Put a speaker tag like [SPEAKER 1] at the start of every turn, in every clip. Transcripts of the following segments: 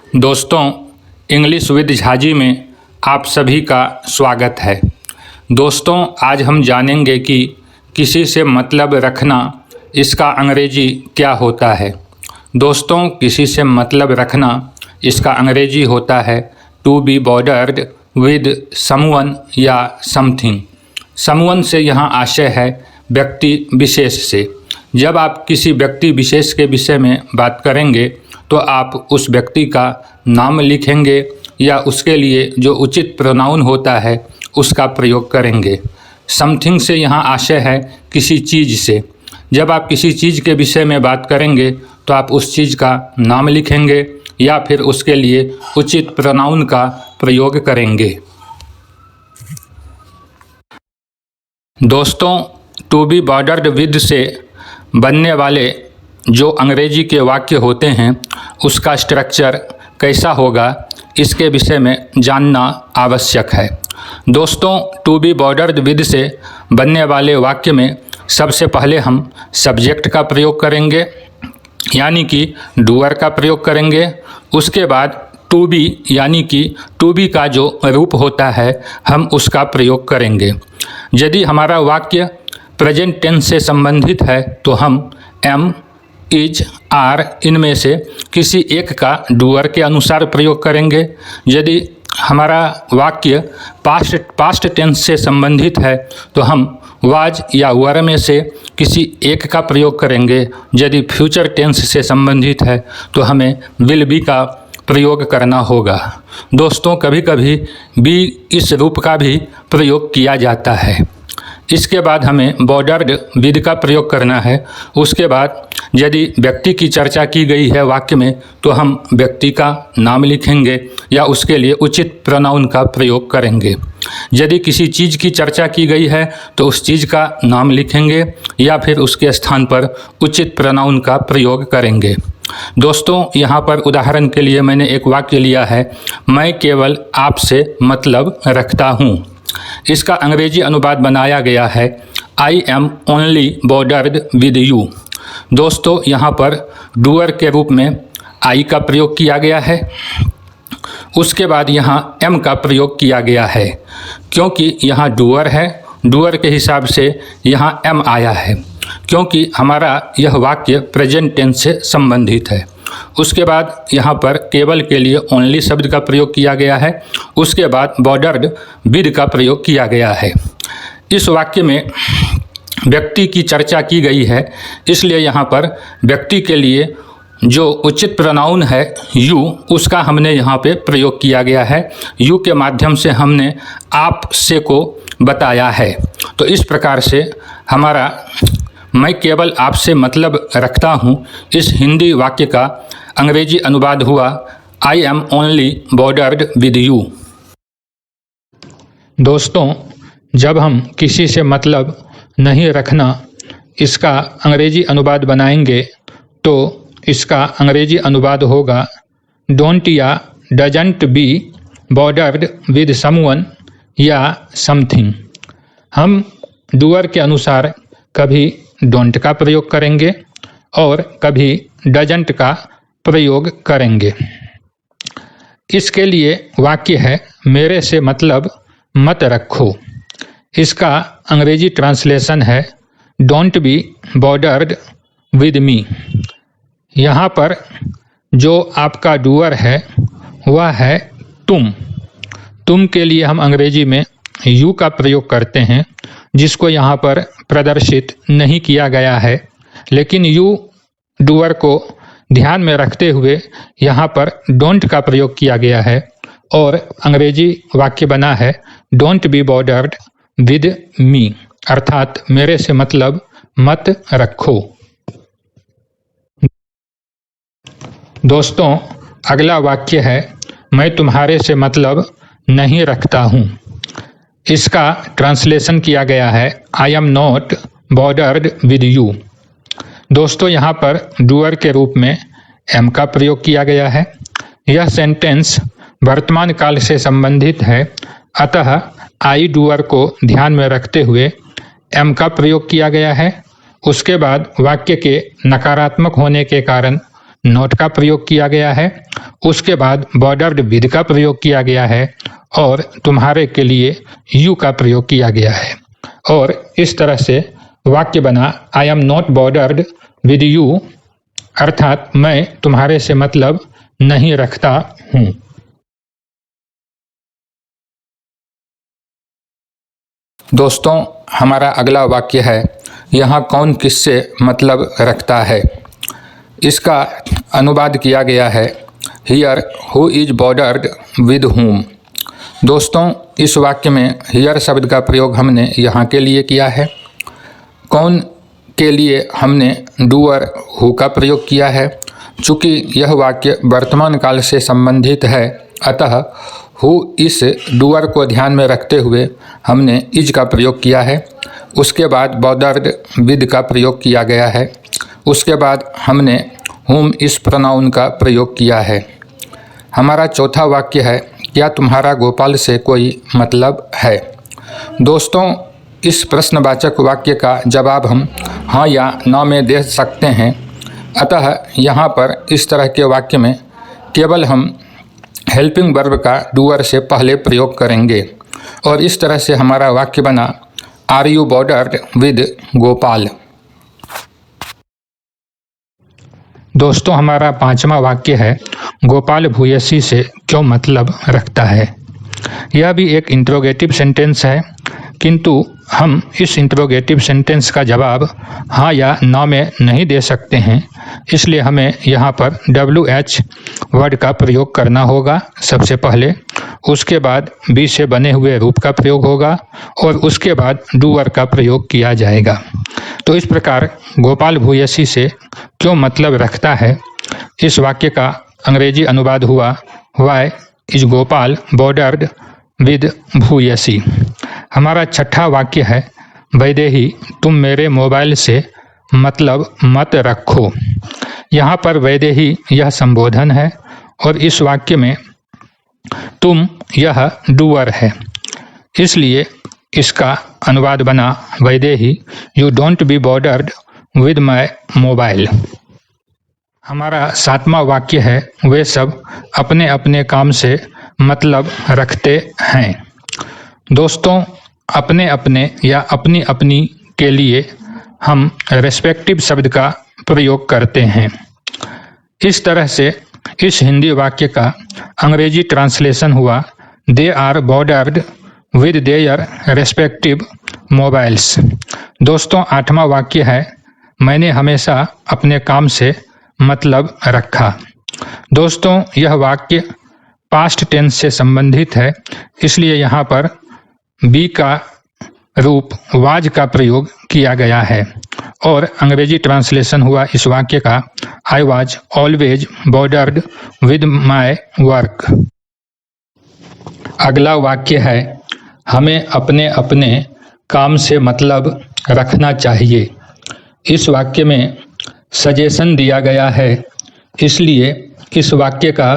[SPEAKER 1] दोस्तों, English with Jhaji में आप सभी का स्वागत है। दोस्तों, आज हम जानेंगे कि किसी से मतलब रखना इसका अंग्रेजी क्या होता है। दोस्तों, किसी से मतलब रखना इसका अंग्रेजी होता है to be bothered with someone या समथिंग। समवन से यहाँ आशय है व्यक्ति विशेष से। जब आप किसी व्यक्ति विशेष के विषय में बात करेंगे तो आप उस व्यक्ति का नाम लिखेंगे या उसके लिए जो उचित प्रोनाउन होता है उसका प्रयोग करेंगे। समथिंग से यहाँ आशय है किसी चीज़ से। जब आप किसी चीज़ के विषय में बात करेंगे तो आप उस चीज़ का नाम लिखेंगे या फिर उसके लिए उचित प्रोनाउन का प्रयोग करेंगे। दोस्तों, टू बी बॉर्डर्ड विद से बनने वाले जो अंग्रेजी के वाक्य होते हैं उसका स्ट्रक्चर कैसा होगा इसके विषय में जानना आवश्यक है। दोस्तों, टू बी बॉर्डर्ड विद से बनने वाले वाक्य में सबसे पहले हम सब्जेक्ट का प्रयोग करेंगे, यानी कि डूअर का प्रयोग करेंगे। उसके बाद टू बी यानी कि टू बी का जो रूप होता है हम उसका प्रयोग करेंगे। यदि हमारा वाक्य प्रेजेंट टेंस से संबंधित है तो हम एम, इज, आर इनमें से किसी एक का डूअर के अनुसार प्रयोग करेंगे। यदि हमारा वाक्य पास्ट टेंस से संबंधित है तो हम वाज या वर में से किसी एक का प्रयोग करेंगे। यदि फ्यूचर टेंस से संबंधित है तो हमें विल बी का प्रयोग करना होगा। दोस्तों, कभी कभी बी इस रूप का भी प्रयोग किया जाता है। इसके बाद हमें बॉर्डर्ड विद का प्रयोग करना है। उसके बाद यदि व्यक्ति की चर्चा की गई है वाक्य में तो हम व्यक्ति का नाम लिखेंगे या उसके लिए उचित प्रोनाउन का प्रयोग करेंगे। यदि किसी चीज़ की चर्चा की गई है तो उस चीज़ का नाम लिखेंगे या फिर उसके स्थान पर उचित प्रोनाउन का प्रयोग करेंगे। दोस्तों, यहाँ पर उदाहरण के लिए मैंने एक वाक्य लिया है, मैं केवल आपसे मतलब रखता हूँ। इसका अंग्रेजी अनुवाद बनाया गया है I am only bothered with you. दोस्तों, यहाँ पर डूअर के रूप में आई का प्रयोग किया गया है। उसके बाद यहाँ एम का प्रयोग किया गया है। क्योंकि यहाँ डूअर है, डूअर के हिसाब से यहाँ एम आया है, क्योंकि हमारा यह वाक्य प्रेजेंट टेंस से संबंधित है। उसके बाद यहाँ पर केवल के लिए ओनली शब्द का प्रयोग किया गया है। उसके बाद बॉर्डर्ड विद का प्रयोग किया गया है। इस वाक्य में व्यक्ति की चर्चा की गई है, इसलिए यहाँ पर व्यक्ति के लिए जो उचित प्रोनाउन है यू, उसका हमने यहाँ पे प्रयोग किया गया है। यू के माध्यम से हमने आप से को बताया है। तो इस प्रकार से हमारा मैं केवल आपसे मतलब रखता हूँ इस हिंदी वाक्य का अंग्रेजी अनुवाद हुआ I am only bothered with you. दोस्तों, जब हम किसी से मतलब नहीं रखना इसका अंग्रेजी अनुवाद बनाएंगे तो इसका अंग्रेजी अनुवाद होगा डोंट या doesn't be bothered with someone या समथिंग। हम डूअर के अनुसार कभी डोंट का प्रयोग करेंगे और कभी डजंट का प्रयोग करेंगे। इसके लिए वाक्य है मेरे से मतलब मत रखो। इसका अंग्रेजी ट्रांसलेशन है don't be bothered with me. यहाँ पर जो आपका डूअर है वह है तुम। तुम के लिए हम अंग्रेजी में यू का प्रयोग करते हैं, जिसको यहाँ पर प्रदर्शित नहीं किया गया है, लेकिन यू डूअर को ध्यान में रखते हुए यहाँ पर डोंट का प्रयोग किया गया है और अंग्रेजी वाक्य बना है don't be bothered with me, अर्थात मेरे से मतलब मत रखो। दोस्तों, अगला वाक्य है मैं तुम्हारे से मतलब नहीं रखता हूँ। इसका ट्रांसलेशन किया गया है I am not bothered with you. दोस्तों, यहाँ पर डूअर के रूप में एम का प्रयोग किया गया है। यह सेंटेंस वर्तमान काल से संबंधित है, अतः आई डूअर को ध्यान में रखते हुए एम का प्रयोग किया गया है। उसके बाद वाक्य के नकारात्मक होने के कारण नॉट का प्रयोग किया गया है। उसके बाद बॉर्डर्ड विद का प्रयोग किया गया है और तुम्हारे के लिए यू का प्रयोग किया गया है और इस तरह से वाक्य बना I am not bothered with you, अर्थात मैं तुम्हारे से मतलब नहीं रखता हूँ। दोस्तों, हमारा अगला वाक्य है यहाँ कौन किससे मतलब रखता है। इसका अनुवाद किया गया है here who is bothered with whom. दोस्तों, इस वाक्य में हियर शब्द का प्रयोग हमने यहाँ के लिए किया है। कौन के लिए हमने डूअर हु का प्रयोग किया है। चूँकि यह वाक्य वर्तमान काल से संबंधित है, अतः हु इस डूअर को ध्यान में रखते हुए हमने इज का प्रयोग किया है। उसके बाद बॉर्डर्ड विद का प्रयोग किया गया है। उसके बाद हमने हुम इस प्रोनाउन का प्रयोग किया है। हमारा चौथा वाक्य है क्या तुम्हारा गोपाल से कोई मतलब है। दोस्तों, इस प्रश्नवाचक वाक्य का जवाब हम हाँ या ना में दे सकते हैं, अतः यहाँ पर इस तरह के वाक्य में केवल हम हेल्पिंग वर्ब का डूअर से पहले प्रयोग करेंगे और इस तरह से हमारा वाक्य बना are you bothered with Gopal. दोस्तों, हमारा पांचवा वाक्य है गोपाल भूयसी से क्यों मतलब रखता है। यह भी एक इंट्रोगेटिव सेंटेंस है, किंतु हम इस इंट्रोगेटिव सेंटेंस का जवाब हाँ या ना में नहीं दे सकते हैं, इसलिए हमें यहाँ पर WH वर्ड का प्रयोग करना होगा सबसे पहले। उसके बाद बी से बने हुए रूप का प्रयोग होगा और उसके बाद डूअर का प्रयोग किया जाएगा। तो इस प्रकार गोपाल भूयसी से क्यों मतलब रखता है, इस वाक्य का अंग्रेजी अनुवाद हुआ why is Gopal bordered with भूयसी। हमारा छठा वाक्य है वैदेही तुम मेरे मोबाइल से मतलब मत रखो। यहाँ पर वैदेही यह संबोधन है और इस वाक्य में तुम यह डूअर है, इसलिए इसका अनुवाद बना Vaidehi you don't be bothered with my mobile. हमारा सातवां वाक्य है वे सब अपने अपने काम से मतलब रखते हैं। दोस्तों, अपने अपने या अपनी अपनी के लिए हम रेस्पेक्टिव शब्द का प्रयोग करते हैं। इस तरह से इस हिंदी वाक्य का अंग्रेजी ट्रांसलेशन हुआ they are bothered with their respective mobiles. दोस्तों, आठवां वाक्य है मैंने हमेशा अपने काम से मतलब रखा। दोस्तों, यह वाक्य पास्ट टेंस से संबंधित है, इसलिए यहाँ पर बी का रूप वाज का प्रयोग किया गया है और अंग्रेजी ट्रांसलेशन हुआ इस वाक्य का I was always bothered with my work. अगला वाक्य है हमें अपने अपने काम से मतलब रखना चाहिए। इस वाक्य में सजेशन दिया गया है, इसलिए इस वाक्य का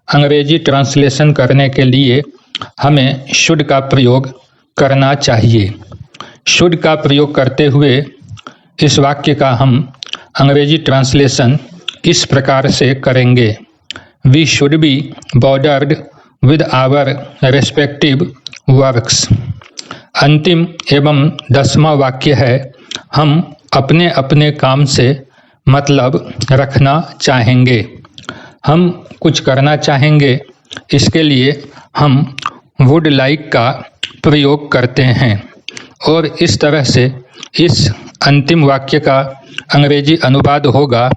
[SPEAKER 1] अंग्रेजी ट्रांसलेशन करने के लिए हमें शुड का प्रयोग करना चाहिए। शुड का प्रयोग करते हुए इस वाक्य का हम अंग्रेजी ट्रांसलेशन इस प्रकार से करेंगे we should be bothered with our respective works. अंतिम एवं 10वां वाक्य है हम अपने अपने काम से मतलब रखना चाहेंगे। हम कुछ करना चाहेंगे, इसके लिए हम वुड लाइक का प्रयोग करते हैं और इस तरह से इस अंतिम वाक्य का अंग्रेजी अनुवाद होगा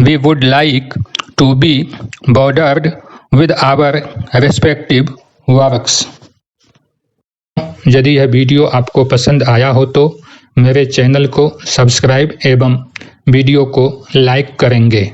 [SPEAKER 1] we would like to be bothered with our respective works. यदि यह वीडियो आपको पसंद आया हो तो मेरे चैनल को सब्सक्राइब एवं वीडियो को लाइक करेंगे।